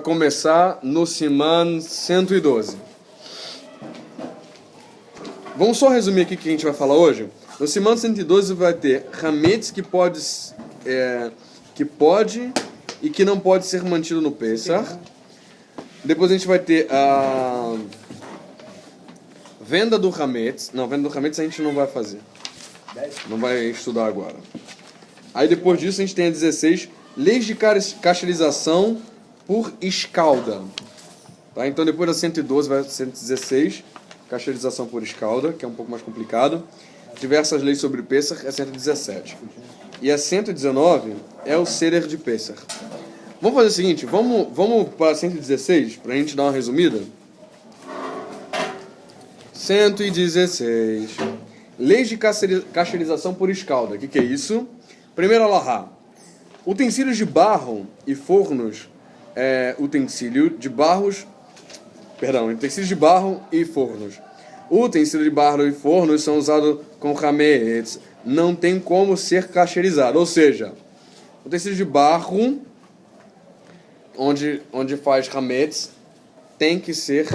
começar no Siman 112. Vamos só resumir aqui o que a gente vai falar hoje. No Siman 112 vai ter Hametz que pode e que não pode ser mantido no Pesach. Depois a gente vai ter a venda do Hametz. Não, venda do Hametz a gente não vai fazer. Não vai estudar agora. Aí depois disso a gente tem a 16, leis de cacherização por escalda. Tá? Então depois da 112 vai a 116, cacherização por escalda, que é um pouco mais complicado. Diversas leis sobre Pesach é 117. E a 119 é o Seder de Pesach. Vamos fazer o seguinte, vamos para 116, para a gente dar uma resumida. 116. Leis de cacherização por escalda. O que é isso? Primeiro alahá. Utensílios de barro e fornos. Utensílios de barro e fornos. Utensílios de barro e fornos são usados com hametz. Não tem como ser cacherizado. Ou seja, utensílios de barro, onde faz hametz, tem que ser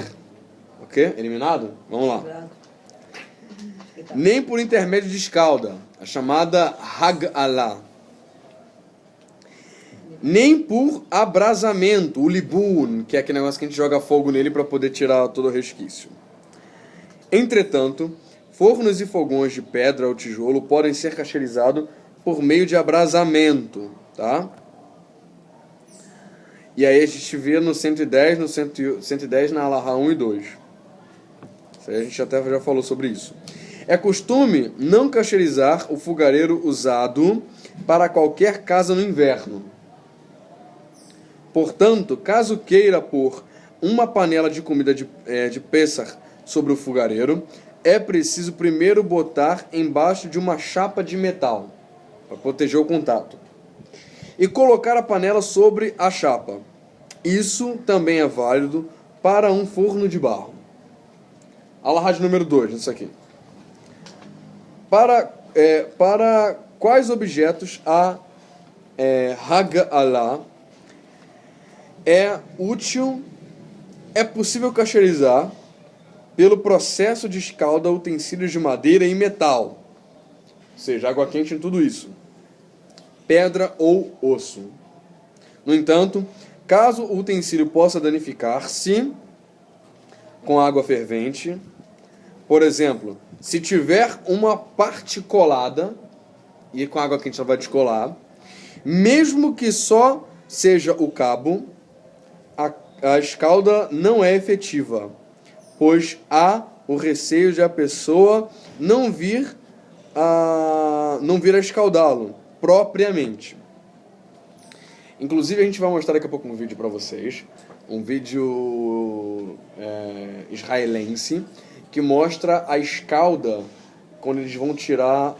eliminado? Vamos lá. Nem por intermédio de escalda, a chamada hag'alah. Nem por abrasamento, o libun, que é aquele negócio que a gente joga fogo nele para poder tirar todo o resquício. Entretanto, fornos e fogões de pedra ou tijolo podem ser cacherizados por meio de abrasamento, tá? E aí a gente vê no 110, 110 na alahá 1 e 2. Isso aí a gente até já falou sobre isso. É costume não cacherizar o fogareiro usado para qualquer casa no inverno. Portanto, caso queira pôr uma panela de comida de Pesach sobre o fogareiro, é preciso primeiro botar embaixo de uma chapa de metal, para proteger o contato, e colocar a panela sobre a chapa. Isso também é válido para um forno de barro. Alahá número 2, isso aqui. Para quais objetos a hag'alah é útil, é possível cacherizar pelo processo de escalda utensílios de madeira e metal, ou seja, água quente em tudo isso, pedra ou osso. No entanto, caso o utensílio possa danificar-se com água fervente, por exemplo, se tiver uma parte colada, e com água quente ela vai descolar, mesmo que só seja o cabo, a escalda não é efetiva, pois há o receio de a pessoa não vir a escaldá-lo propriamente. Inclusive a gente vai mostrar daqui a pouco um vídeo para vocês, um vídeo israelense, que mostra a escalda quando eles vão tirar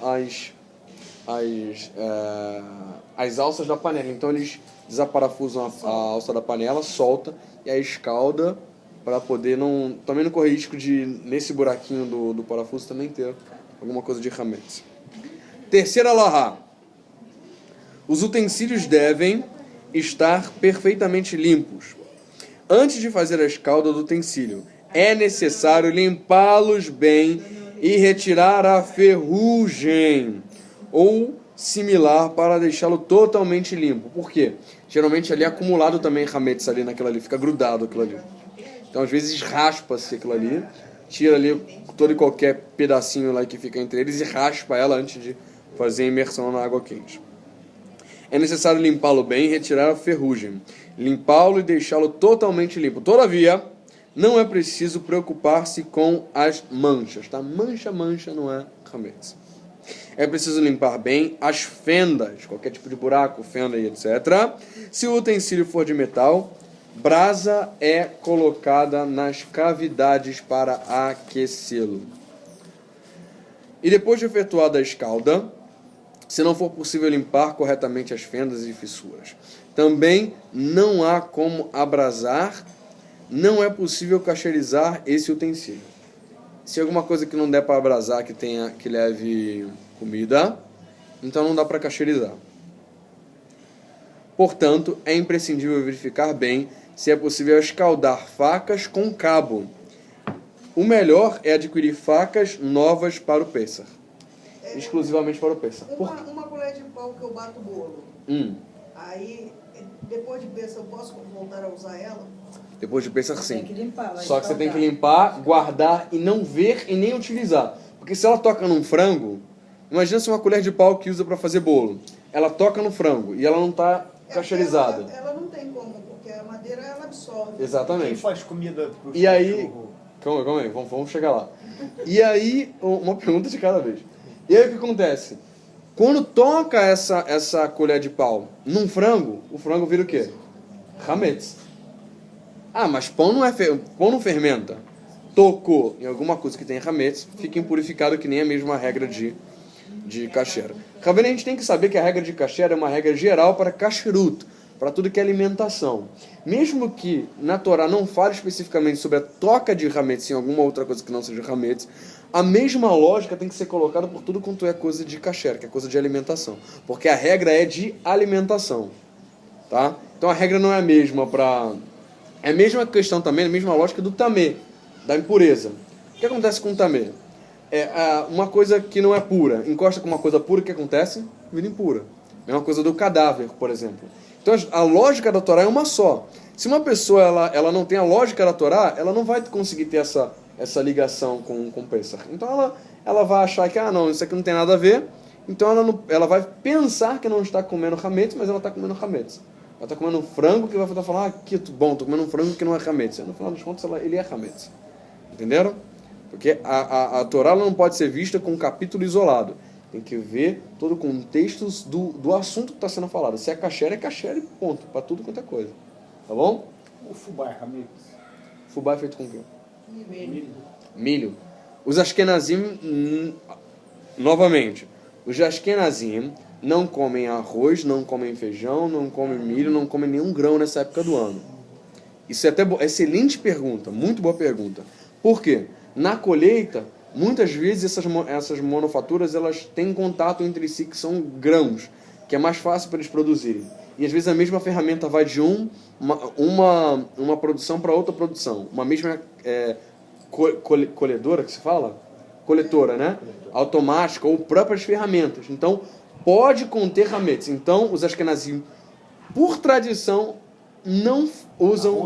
as alças da panela. Então eles desaparafusam a alça da panela, solta e a escalda para poder também não correr risco de, nesse buraquinho do parafuso, também ter alguma coisa de hametz. Terceira alahá. Os utensílios devem estar perfeitamente limpos. Antes de fazer a escalda do utensílio, é necessário limpá-los bem e retirar a ferrugem ou similar para deixá-lo totalmente limpo. Por quê? Geralmente ali é acumulado também hametz ali naquilo ali, fica grudado aquilo ali. Então às vezes raspa-se aquilo ali, tira ali todo e qualquer pedacinho lá que fica entre eles e raspa ela antes de fazer a imersão na água quente. É necessário limpá-lo bem e retirar a ferrugem. Limpá-lo e deixá-lo totalmente limpo. Todavia, não é preciso preocupar-se com as manchas, tá? Mancha não é hametz. É preciso limpar bem as fendas, qualquer tipo de buraco, fenda e etc. Se o utensílio for de metal, brasa é colocada nas cavidades para aquecê-lo. E depois de efetuada a escalda, se não for possível limpar corretamente as fendas e fissuras, também não há como abrasar, não é possível cacherizar esse utensílio. Se alguma coisa que não der para abrasar, que leve comida, então não dá para cacherizar. Portanto, é imprescindível verificar bem se é possível escaldar facas com cabo. O melhor é adquirir facas novas para o Pêssar. Exclusivamente para o Pêssar. Uma colher de pau que eu bato o bolo. Aí, depois de Pêssar, eu posso voltar a usar ela? Depois de Pêssar, sim. Tem que limpar, Só que você tem que limpar, guardar e não ver e nem utilizar. Porque se ela toca num frango, imagina se uma colher de pau que usa para fazer bolo. Ela toca no frango e ela não está cacherizada. Ela não tem como, porque a madeira ela absorve. Exatamente. Quem faz comida pro E aí, cachorro? calma aí, vamos chegar lá. E aí, uma pergunta de cada vez. E aí o que acontece? Quando toca essa colher de pau num frango, o frango vira o quê? Hametz. Ah, mas pão não fermenta. Tocou em alguma coisa que tem hametz, fica impurificado, que nem a mesma regra de kasher. Ravena, a gente tem que saber que a regra de kasher é uma regra geral para kashrut, para tudo que é alimentação. Mesmo que na Torá não fale especificamente sobre a toca de hametz em alguma outra coisa que não seja hametz, a mesma lógica tem que ser colocada por tudo quanto é coisa de kasher, que é coisa de alimentação. Porque a regra é de alimentação. Tá? Então a regra não é a mesma para... É a mesma questão também, a mesma lógica do tamê, da impureza. O que acontece com o tamê? Uma coisa que não é pura, encosta com uma coisa pura, o que acontece? Vira impura. Mesma coisa do cadáver, por exemplo. Então a lógica da Torá é uma só. Se uma pessoa ela não tem a lógica da Torá, ela não vai conseguir ter essa ligação com o Pêssar. Então ela vai achar que, não, isso aqui não tem nada a ver. Então ela vai pensar que não está comendo hametz, mas ela está comendo hametz. Ela está comendo um frango que vai falar, que bom, estou comendo um frango que não é hametz. No final das contas, ele é hametz. Entenderam? Porque a Torá não pode ser vista com um capítulo isolado. Tem que ver todo o contexto do assunto que está sendo falado. Se é kasher e ponto. Para tudo quanto é coisa. Tá bom? O fubá é hametz? Fubá é feito com o quê? Milho. Os Ashkenazim, novamente, os Ashkenazim não comem arroz, não comem feijão, não comem milho, não comem nenhum grão nessa época do ano. Isso é até excelente pergunta, muito boa pergunta. Por quê? Na colheita, muitas vezes essas manufaturas elas têm contato entre si, que são grãos, que é mais fácil para eles produzirem. E às vezes a mesma ferramenta vai de uma produção para outra produção. Uma mesma colhedora, que se fala? Coletora, né? Automática ou próprias ferramentas. Então, pode conter hametz. Então, os Ashkenazim, por tradição, não usam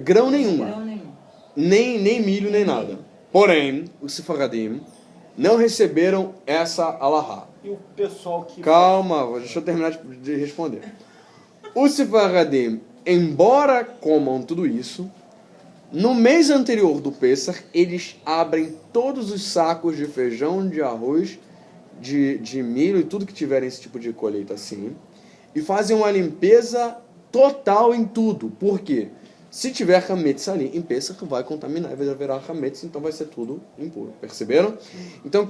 grão nenhum. Nem milho, nem nada. Porém, os Sefaradim não receberam essa alahá. E o pessoal que... Calma, deixa eu terminar de responder. Os Sefaradim, embora comam tudo isso, no mês anterior do Pêssar, eles abrem todos os sacos de feijão, de arroz, de milho e tudo que tiver esse tipo de colheita assim, e fazem uma limpeza total em tudo. Por quê? Se tiver hametz ali em Pêssar, vai contaminar, vai virar hametz, então vai ser tudo impuro. Perceberam? Então,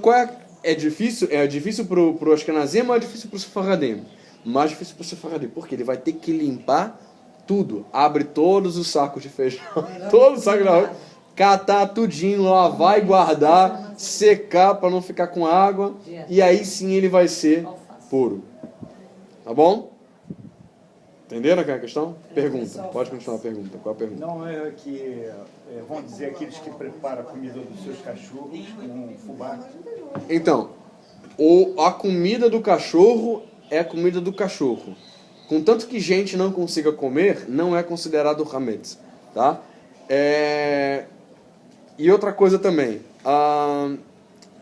é difícil pro Ashkenazim, mas é difícil pro Sefaradim. Mais difícil pro Sefaradim, porque ele vai ter que limpar tudo. Abre todos os sacos de feijão, todos os sacos de arroz, catar tudinho, lavar e guardar, secar para não ficar com água, e aí sim ele vai ser puro. Tá bom? Entenderam aquela questão? Pergunta. Pode continuar a pergunta. Qual a pergunta? Não, é que vão dizer aqueles que preparam a comida dos seus cachorros com fubá. Então, a comida do cachorro é a comida do cachorro. Contanto que gente não consiga comer, não é considerado hametz. Tá? E outra coisa também.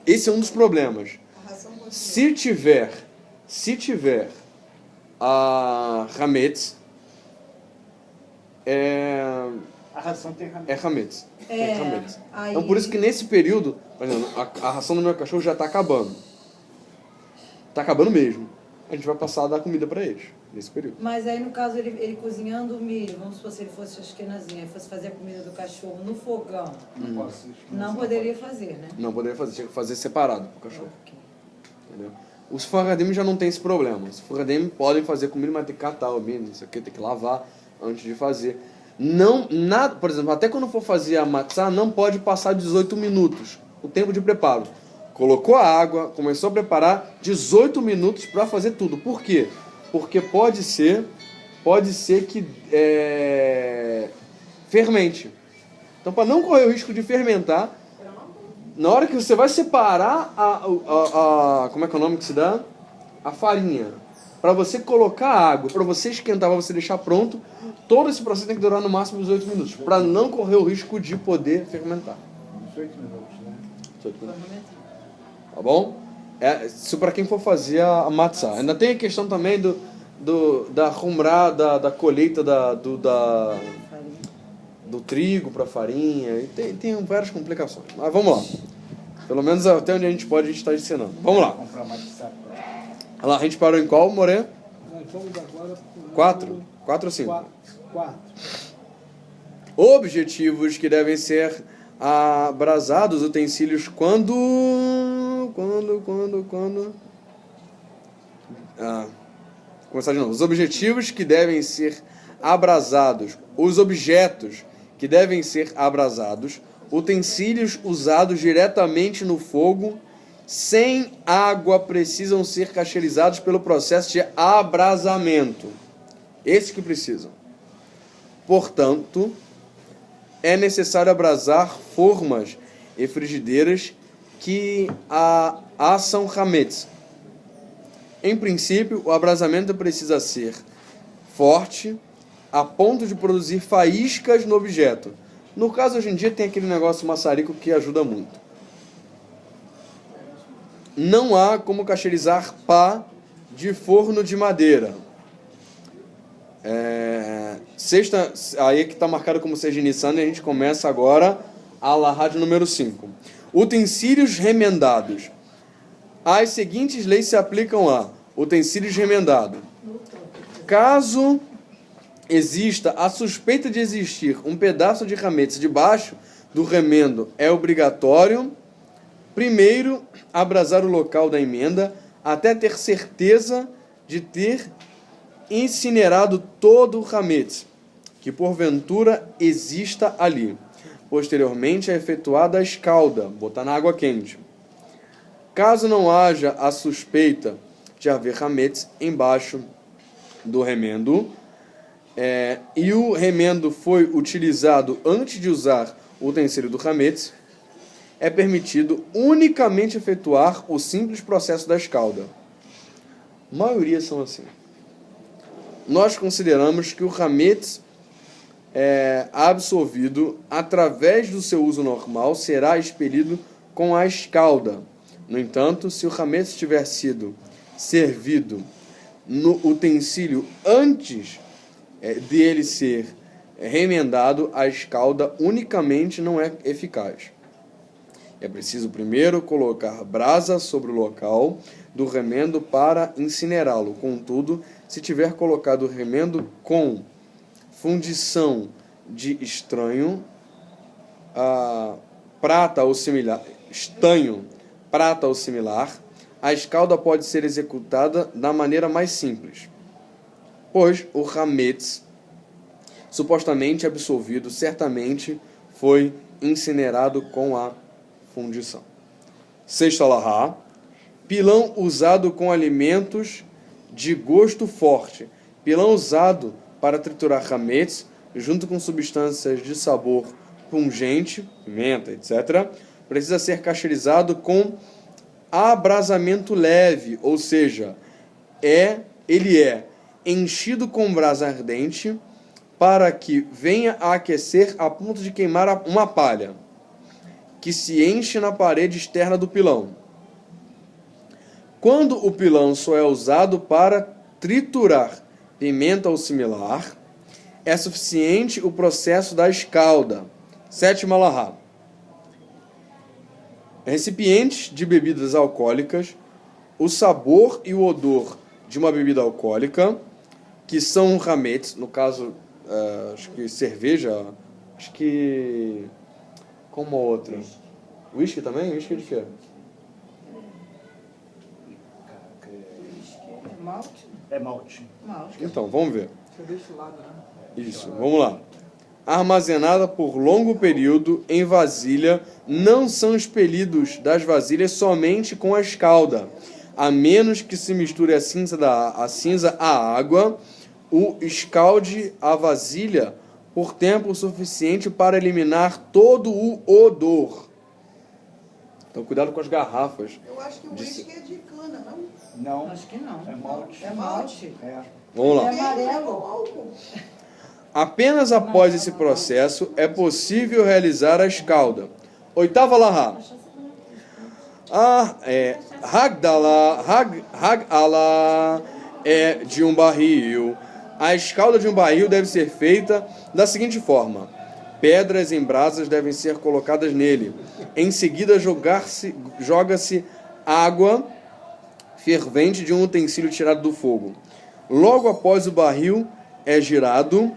Esse é um dos problemas. Se tiver hametz, A ração tem hametz. é hametz. É hametz. Aí... Então por isso que nesse período, por exemplo, a ração do meu cachorro já está acabando. Está acabando mesmo. A gente vai passar a dar comida para eles nesse período. Mas aí no caso ele cozinhando o milho, vamos supor se ele fosse ashkenazim, fosse fazer a comida do cachorro no fogão, não poderia fazer, né? Não poderia fazer, tinha que fazer separado para o cachorro. Entendeu? Os Sefaradim já não tem esse problema. Os Sefaradim podem fazer comida, mas tem que catar o milho, isso aqui, tem que lavar antes de fazer. Por exemplo, até quando for fazer a matzá, não pode passar 18 minutos, o tempo de preparo. Colocou a água, começou a preparar 18 minutos para fazer tudo. Por quê? Porque pode ser pode ser que fermente. Então, para não correr o risco de fermentar, na hora que você vai separar como é que é o nome que se dá? A farinha. Para você colocar água, para você esquentar, para você deixar pronto, todo esse processo tem que durar no máximo 18 minutos, para não correr o risco de poder fermentar. 18 minutos, né? 18 minutos. Tá bom? Isso para quem for fazer a matzah. Ainda tem a questão também da humrah, da colheita do trigo para farinha. E tem várias complicações. Mas vamos lá. Pelo menos até onde a gente pode, a gente está ensinando. Vamos lá. Comprar mais saco. Olha lá, a gente parou em qual, Moré? Nós vamos agora... 4? 4 ou 5? 4. Objetivos que devem ser abrasados, utensílios, quando... começar de novo. Os objetivos que devem ser abrasados, os objetos que devem ser abrasados, utensílios usados diretamente no fogo, sem água, precisam ser cacheirizados pelo processo de abrasamento. Esses que precisam. Portanto, é necessário abrasar formas e frigideiras que assam hametz. Em princípio, o abrasamento precisa ser forte, a ponto de produzir faíscas no objeto. No caso, hoje em dia, tem aquele negócio maçarico que ajuda muito. Não há como cacheirizar pá de forno de madeira. Sexta, aí que está marcado como seja iniciando, e a gente começa agora a alahá número 5. Utensílios remendados. As seguintes leis se aplicam a utensílios remendados. Caso exista a suspeita de existir um pedaço de hametz debaixo do remendo, é obrigatório, primeiro, abrasar o local da emenda até ter certeza de ter incinerado todo o hametz, que porventura exista ali. Posteriormente é efetuada a escalda, botar na água quente. Caso não haja a suspeita de haver hametz embaixo do remendo, e o remendo foi utilizado antes de usar o utensílio do hametz, é permitido unicamente efetuar o simples processo da escalda. A maioria são assim. Nós consideramos que o hametz absorvido através do seu uso normal será expelido com a escalda. No entanto, se o hametz tiver sido servido no utensílio antes dele ser remendado, a escalda unicamente não é eficaz. É preciso primeiro colocar brasa sobre o local do remendo para incinerá-lo. Contudo, se tiver colocado o remendo com fundição de estanho, prata ou similar, a escalda pode ser executada da maneira mais simples, pois o hametz supostamente absolvido certamente foi incinerado com a fundição. Sexta alahá, pilão usado com alimentos de gosto forte. Pilão usado para triturar hametz, junto com substâncias de sabor pungente, pimenta, etc., precisa ser cacheirizado com abrasamento leve, ou seja, ele é enchido com brasa ardente para que venha a aquecer a ponto de queimar uma palha, que se enche na parede externa do pilão. Quando o pilão só é usado para triturar pimenta ou similar, é suficiente o processo da escalda. Sétima alahá. Recipientes de bebidas alcoólicas, o sabor e o odor de uma bebida alcoólica, que são hametz, no caso, acho que cerveja, acho que... como outra? Whisky também? Whisky de quê? Malte? É malte. Então, vamos ver. Fica desse lado, né? Isso, vamos lá. Armazenada por longo período em vasilha, não são expelidos das vasilhas somente com a escalda, a menos que se misture a cinza à água escalde a vasilha por tempo suficiente para eliminar todo o odor. Então, cuidado com as garrafas. Eu acho que o uísque é de cana, não? Não, Acho que não. é malte. É malte. É. Vamos lá. É amarelo. Álcool. Apenas após esse processo é possível realizar a escalda. Oitava Lahá. Hagdalah é de um barril. A escalda de um barril deve ser feita da seguinte forma: pedras em brasas devem ser colocadas nele. Em seguida, joga-se água fervente de um utensílio tirado do fogo. Logo após o barril é girado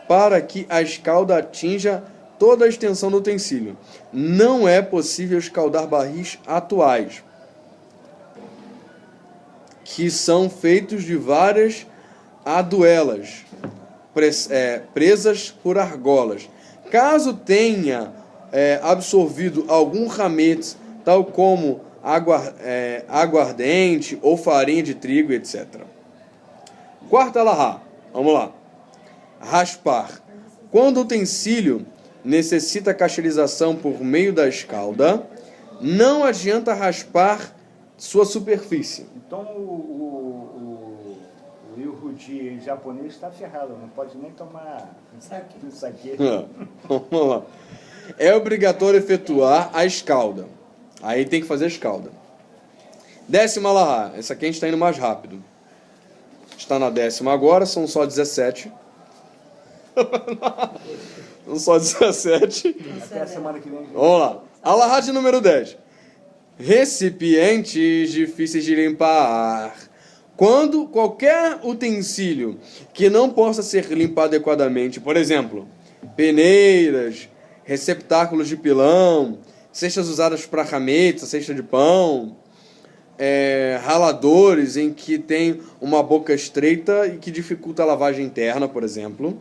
para que a escalda atinja toda a extensão do utensílio. Não é possível escaldar barris atuais, que são feitos de várias aduelas presas por argolas. Caso tenha absorvido algum hametz, tal como aguardente ou farinha de trigo, etc. Quarta Lahá. Vamos lá. Raspar. Quando o utensílio necessita cacheirização por meio da escalda, não adianta raspar sua superfície. Então o Yehudi japonês está ferrado, não pode nem tomar saquê. Vamos lá. É obrigatório efetuar a escalda. Aí tem que fazer a escalda. Décima Lahá. Essa aqui a gente está indo mais rápido. Está na décima agora, são só 17. São só 17. Até a semana que vem. Vamos lá. Alahá de número 10. Recipientes difíceis de limpar. Quando qualquer utensílio que não possa ser limpado adequadamente, por exemplo, peneiras, receptáculos de pilão, cestas usadas para hametz, cesta de pão, raladores em que tem uma boca estreita e que dificulta a lavagem interna, por exemplo.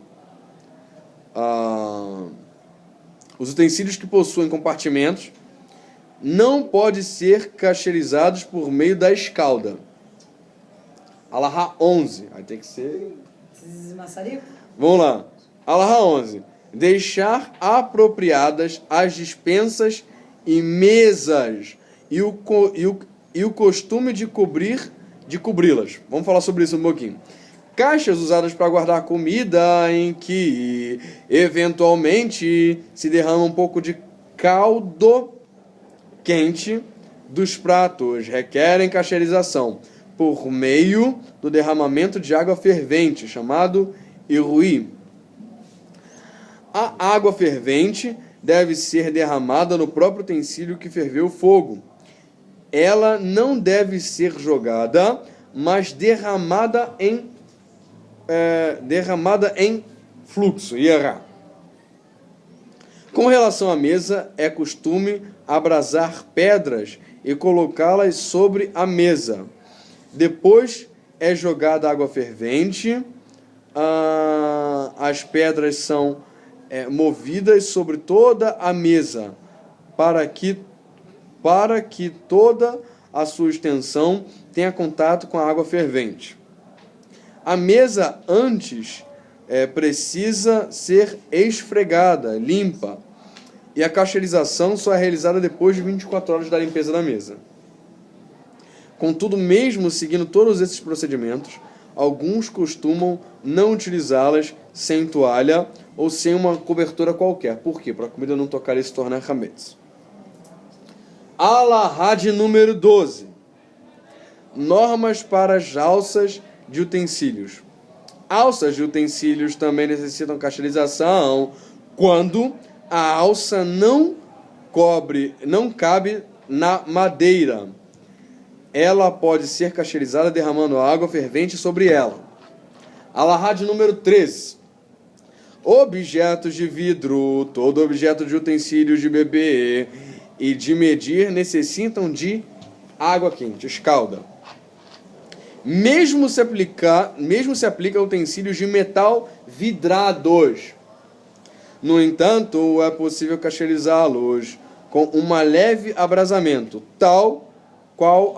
Os utensílios que possuem compartimentos não podem ser cacheirizados por meio da escalda. Alahá 11. Aí tem que ser... Maçarico? Vamos lá. Alahá 11. Deixar apropriadas as dispensas e mesas e o costume de cobri-las. Vamos falar sobre isso um pouquinho. Caixas usadas para guardar comida em que eventualmente se derrama um pouco de caldo quente dos pratos requerem cacheirização por meio do derramamento de água fervente, chamado irui. A água fervente deve ser derramada no próprio utensílio que ferveu o fogo. Ela não deve ser jogada, mas derramada em fluxo. Com relação à mesa, é costume abrasar pedras e colocá-las sobre a mesa. Depois é jogada água fervente, as pedras são movidas sobre toda a mesa, para que toda a sua extensão tenha contato com a água fervente. A mesa antes precisa ser esfregada, limpa, e a cacheirização só é realizada depois de 24 horas da limpeza da mesa. Contudo, mesmo seguindo todos esses procedimentos, alguns costumam não utilizá-las sem toalha ou sem uma cobertura qualquer. Por quê? Para a comida não tocar e se tornar hametz. Alahá de número 12. Normas para as alças de utensílios. Alças de utensílios também necessitam cacheirização quando a alça não cabe na madeira. Ela pode ser cacheirizada derramando água fervente sobre ela. Alahá de número 13. Objetos de vidro, todo objeto de utensílios de beber e de medir necessitam de água quente, escalda. Mesmo se aplica a utensílios de metal vidrados. No entanto, é possível cacheirizá-los com um leve abrasamento, tal qual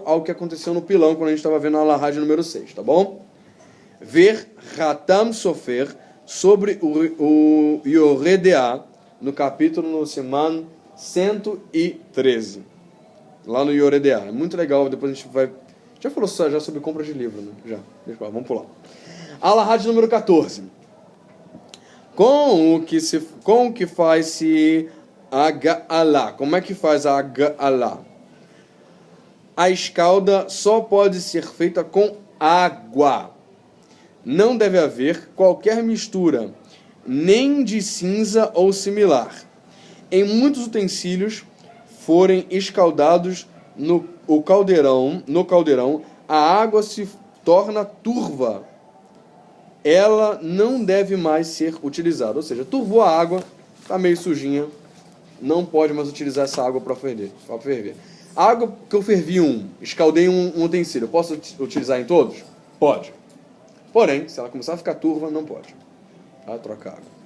ao que aconteceu no pilão, quando a gente estava vendo a alahá de número 6, tá bom? ver Hatam Sofer sobre o Yoredea, no capítulo no Siman 113. Lá no Yoredea. É muito legal, depois a gente vai... Já falou já sobre compra de livro, né? Já. Vamos pular. Alahá de número 14. Com o que faz-se a Ga'alá. Como é que faz a Ga'alá? A escalda só pode ser feita com água. Não deve haver qualquer mistura, nem de cinza ou similar. Em muitos utensílios forem escaldados no caldeirão, a água se torna turva. Ela não deve mais ser utilizada. Ou seja, turvou a água, está meio sujinha, não pode mais utilizar essa água para ferver. A água que eu fervi escaldei um utensílio, posso utilizar em todos? Pode. Porém, se ela começar a ficar turva, não pode. Tá? Troca a água.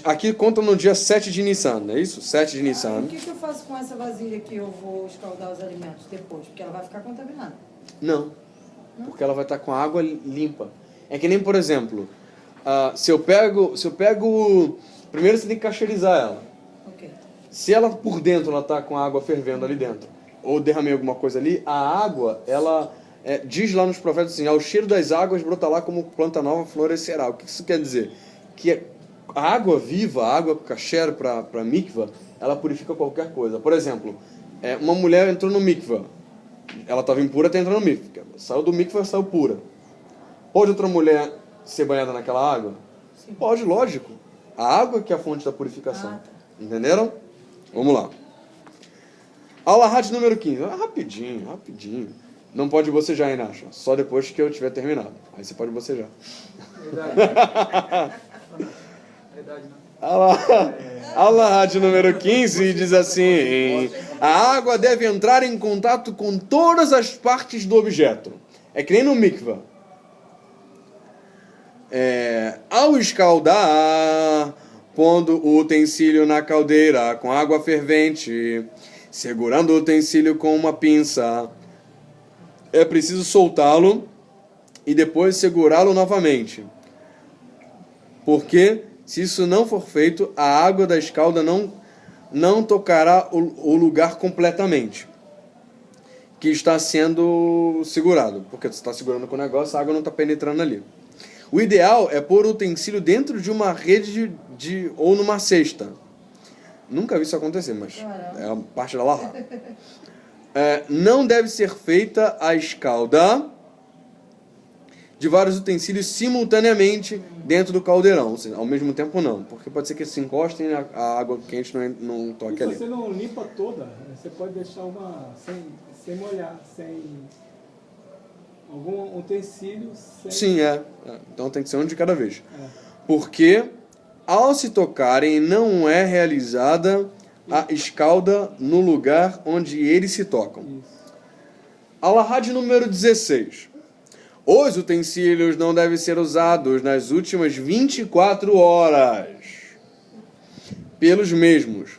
Aqui conta no dia 7 de Nissan, não é isso? 7 de Nissan. O que eu faço com essa vasilha que eu vou escaldar os alimentos depois? Porque ela vai ficar contaminada. Não. Porque ela vai estar com a água limpa. É que nem, por exemplo, se eu pego... Primeiro você tem que casteirizar ela. Ok. Se ela por dentro ela está com a água fervendo ali dentro, ou derramei alguma coisa ali, a água, ela diz lá nos profetas assim, ao cheiro das águas brota lá como planta nova florescerá. O que isso quer dizer? Que a água viva, a água kasher para mikvah, ela purifica qualquer coisa. Por exemplo, uma mulher entrou no mikvah, ela estava impura, está entrando no mikvah. Saiu do mikvah, saiu pura. Pode outra mulher ser banhada naquela água? Sim. Pode, lógico. A água que é a fonte da purificação. Tá. Entenderam? Vamos lá. Alahá de número 15. Rapidinho. Não pode bocejar, Inacha. Só depois que eu tiver terminado. Aí você pode bocejar. Verdade, não. Alahá de número 15 diz assim: a água deve entrar em contato com todas as partes do objeto. É que nem no mikvah. Ao escaldar, pondo o utensílio na caldeira com água fervente, segurando o utensílio com uma pinça, é preciso soltá-lo e depois segurá-lo novamente. Porque, se isso não for feito, a água da escalda não tocará o lugar completamente que está sendo segurado. Porque você está segurando com o negócio, a água não está penetrando ali. O ideal é pôr o utensílio dentro de uma rede ou numa cesta. Nunca vi isso acontecer, mas é a parte da lahá. Não deve ser feita a escalda de vários utensílios simultaneamente dentro do caldeirão. Ou seja, ao mesmo tempo não, porque pode ser que se encostem e a água quente não toque ali. Se você não limpa toda, você pode deixar uma sem molhar, sem algum utensílio. Sim, então tem que ser um de cada vez. Porque ao se tocarem não é realizada a escalda no lugar onde eles se tocam. Alahá de número 16. Os utensílios não devem ser usados nas últimas 24 horas pelos mesmos.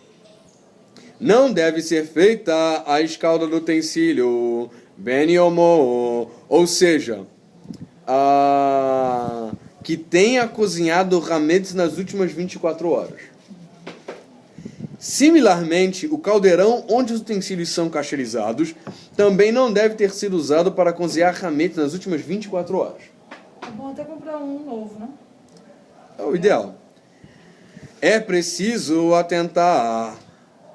Não deve ser feita a escalda do utensílio ben yomo, ou seja, que tenha cozinhado hametz nas últimas 24 horas. Similarmente, o caldeirão onde os utensílios são cacherizados também não deve ter sido usado para cozinhar hametz nas últimas 24 horas. É bom até comprar um novo, né? É o ideal. É preciso atentar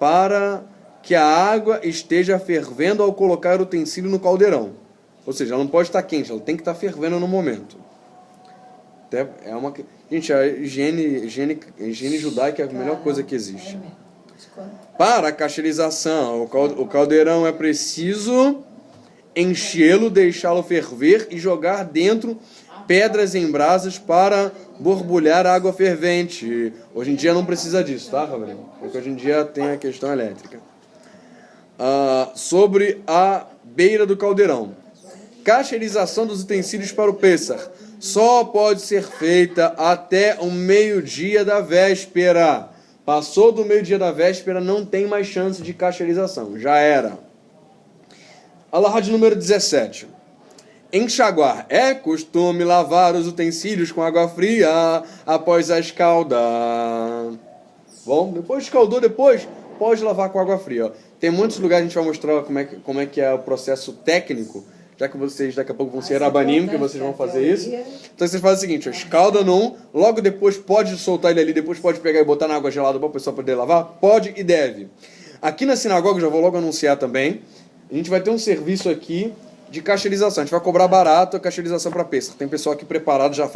para que a água esteja fervendo ao colocar o utensílio no caldeirão. Ou seja, ela não pode estar quente, ela tem que estar fervendo no momento. Gente, a higiene judaica é a melhor coisa que existe. Para a cacherização, o caldeirão é preciso enchê-lo, deixá-lo ferver e jogar dentro pedras em brasas para borbulhar água fervente. Hoje em dia não precisa disso, tá, Gabriel? Porque hoje em dia tem a questão elétrica. Sobre a beira do caldeirão. Cacherização dos utensílios para o Pêssar só pode ser feita até o meio-dia da véspera. Passou do meio-dia da véspera, não tem mais chance de cacherização. Já era. Alahá de número 17. Enxaguar. É costume lavar os utensílios com água fria após a escalda. Bom, depois escaldou, depois pode lavar com água fria. Ó. Tem muitos lugares que a gente vai mostrar como é que é o processo técnico, já que vocês daqui a pouco vão ser rabanim, que vocês vão fazer isso. Então vocês fazem o seguinte, ó, escalda num, logo depois pode soltar ele ali, depois pode pegar e botar na água gelada para a pessoa poder lavar? Pode e deve. Aqui na sinagoga, já vou logo anunciar também, a gente vai ter um serviço aqui de cacherização. A gente vai cobrar barato a cacherização para Pêssego. Tem pessoal aqui preparado, já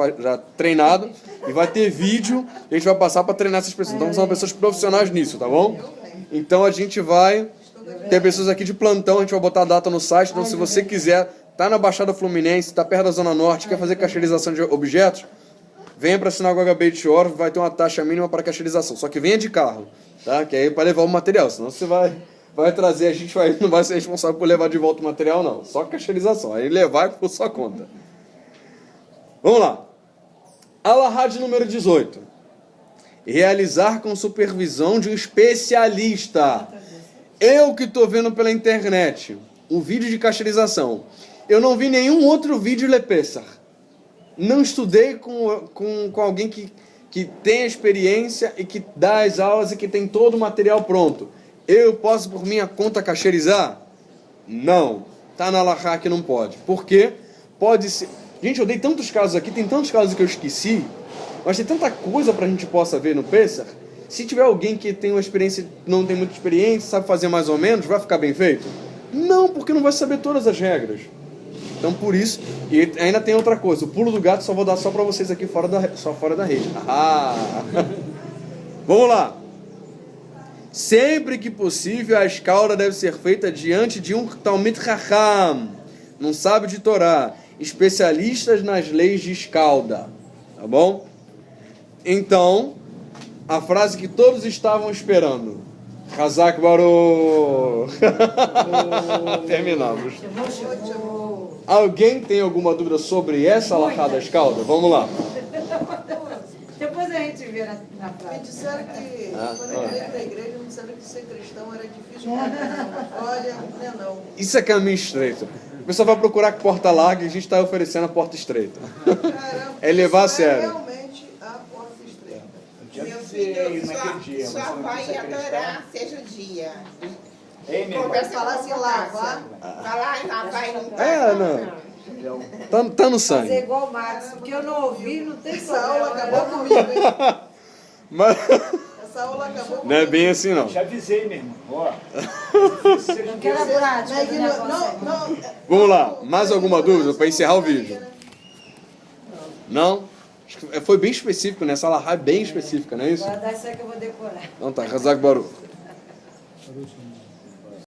treinado, e vai ter vídeo, e a gente vai passar para treinar essas pessoas. Então são pessoas profissionais nisso, tá bom? Então a gente vai ter pessoas aqui de plantão, a gente vai botar a data no site, então se você quiser, tá na Baixada Fluminense, tá perto da Zona Norte, quer fazer cacherização de objetos, venha para a sinagoga Beit Or, vai ter uma taxa mínima para cacherização. Só que venha de carro, tá? Que aí é para levar o material, senão você vai trazer, a gente não vai ser responsável por levar de volta o material, não. Só cacherização. Aí levar é por sua conta. Vamos lá. Alahá de número 18. Realizar com supervisão de um especialista. Eu que estou vendo pela internet um vídeo de cacherização. Eu não vi nenhum outro vídeo Lepessar. Não estudei com alguém que tem experiência e que dá as aulas e que tem todo o material pronto. Eu posso, por minha conta, cacherizar? Não. Tá na Alahá que não pode. Por quê? Pode ser... Gente, eu dei tantos casos aqui, tem tantos casos que eu esqueci, mas tem tanta coisa pra gente possa ver no Pessah. Se tiver alguém que tem uma experiência, não tem muita experiência, sabe fazer mais ou menos, vai ficar bem feito? Não, porque não vai saber todas as regras. Então, por isso... E ainda tem outra coisa. O pulo do gato só vou dar só pra vocês aqui fora da rede. Ah! Vamos lá. Sempre que possível, a escalda deve ser feita diante de um Talmid Chacham, um sábio de Torá, especialistas nas leis de escalda. Tá bom? Então, a frase que todos estavam esperando. Hazak Baruch. Terminamos. Alguém tem alguma dúvida sobre essa alahá da escalda? Vamos lá. Depois a gente vê na Me prática. disseram que quando eu entrei na igreja, me disseram que ser cristão era difícil pra caramba. Olha, não é não. Isso é caminho estreito. O pessoal vai procurar porta larga e a gente está oferecendo a porta estreita. Caramba, É levar a isso sério. realmente a porta estreita. Eu Meu te avisei filho, naquele dia. só você não vai quis ser adorar, seja o dia. Ei, meu irmão. Conversa Falar com assim, a lavar. Falar em lavar e não É, não. Tá no Fazer sangue. igual o Max, porque eu não ouvi, não tem Essa aula problema. acabou comigo, hein? Mas Essa aula acabou comigo. não é bem assim, não. Te avisei, meu irmão. Ó. Não quero a prática Na do igno- negócio aí. não. Vamos lá. Mais alguma dúvida para encerrar o vídeo? Não? Acho que foi bem específico, né? Essa alahá é bem específica, não é isso? Agora dá isso aí que eu vou decorar. Então tá, Hazak Baruch. Baruch Hashem.